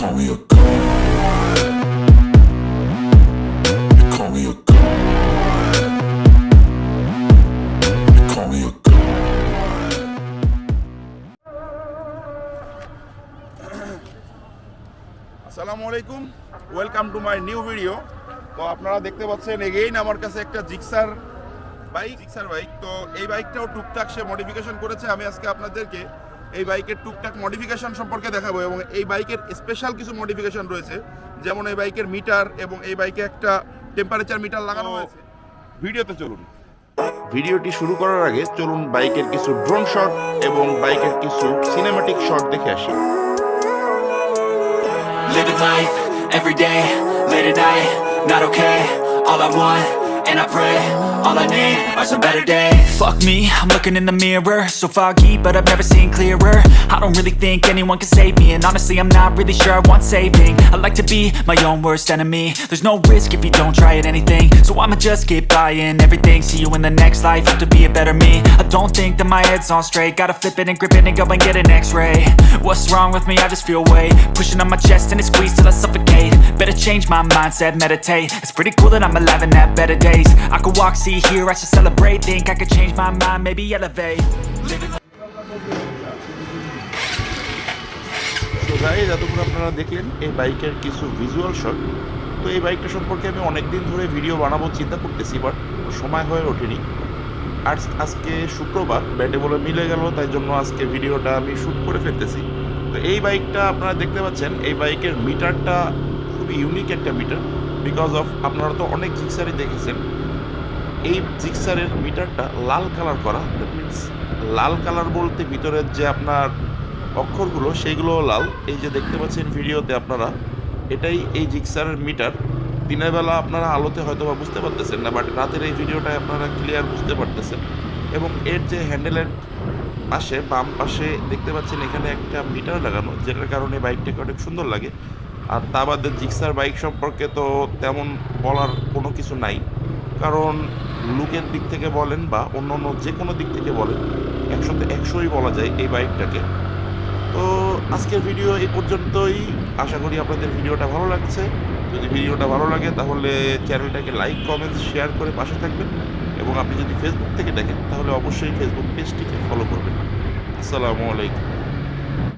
call me a god. You call me a god. You call me a god. আসসালামু আলাইকুম, welcome to my new video. তো আপনারা দেখতে পাচ্ছেন again আমার কাছে একটা জিক্সার বাইক। তো এই বাইকটাও টুকটাক সে মডিফিকেশন করেছে। আমি আজকে আপনাদেরকে এই বাইকের টুকটাক মডিফিকেশন সম্পর্কে দেখাবো এবং এই বাইকের স্পেশাল কিছু মডিফিকেশন রয়েছে, যেমন এই বাইকের মিটার এবং এই বাইকে একটা টেম্পারেচার মিটার লাগানো হয়েছে। ভিডিওতে চলুন। ভিডিওটি শুরু করার আগে চলুন বাইকের কিছু ড্রোন শট এবং বাইকের কিছু সিনেম্যাটিক শট দেখে আসি। Living life, every day, late at night, not okay. All I want, and I pray, all I need are some better days. Fuck me, I'm looking in the mirror, so foggy, but I've never seen clearer. I don't really think anyone can save me, and honestly I'm not really sure I want saving. I like to be my own worst enemy. There's no risk if you don't try at anything, so I'ma just keep buying everything. See you in the next life, have to be a better me. I don't think that my head's on straight, gotta flip it and grip it and go and get an x-ray. What's wrong with me? I just feel weight pushing on my chest and it squeezes till I suffocate. Better change my mindset, meditate. It's pretty cool that I'm alive and have better days. I could walk, see, hear, I should celebrate. Think I could change my mind, maybe elevate. তো guys, এতক্ষণ আপনারা দেখলেন এই বাইকের কিছু visual shot. তো এই বাইকটা সম্পর্কে আমি অনেক দিন ধরে ভিডিও বানাবো চিন্তা করতেছি, বাট সময় হয়ে ওঠেনি। আর আজকে শুক্রবার ব্যাটে বলে মিলে গেল, তাই জন্য আজকে ভিডিওটা আমি শ্যুট করে ফেলতেছি। তো এই বাইকটা আপনারা দেখতে পাচ্ছেন, এই বাইকের মিটারটা খুবই ইউনিক একটা মিটার, বিকজ অফ আপনারা তো অনেক জিক্সারই দেখেছেন। এই জিক্সারের মিটারটা লাল কালার করা, দ্যাট মিনস লাল কালার বলতে ভিতরের যে আপনার অক্ষরগুলো সেইগুলো লাল। এই যে দেখতে পাচ্ছেন ভিডিওতে আপনারা, এটাই এই জিক্সারের মিটার। দিনের বেলা আপনারা আলোতে হয়তো বা বুঝতে পারতেছেন না, বাট রাতের এই ভিডিওটায় আপনারা ক্লিয়ার বুঝতে পারতেছেন। এবং এর যে হ্যান্ডেলের পাশে বাম পাশে দেখতে পাচ্ছেন এখানে একটা মিটার লাগানো, যেটার কারণে বাইকটাকে অনেক সুন্দর লাগে। আর তা বাদে জিক্সার বাইক সম্পর্কে তো তেমন বলার কোনো কিছু নাই, কারণ লুকের দিক থেকে বলেন বা অন্য অন্য যে কোনো দিক থেকে বলেন 100তে 100ই বলা যায় এই বাইকটাকে। তো আজকের ভিডিও এই পর্যন্তই। আশা করি আপনাদের ভিডিওটা ভালো লাগছে। যদি ভিডিওটা ভালো লাগে তাহলে চ্যানেলটাকে লাইক, কমেন্ট, শেয়ার করে পাশে থাকবেন। এবং আপনি যদি ফেসবুক থেকে দেখেন তাহলে অবশ্যই ফেসবুক পেজটিকে ফলো করবেন। আসসালামু আলাইকুম।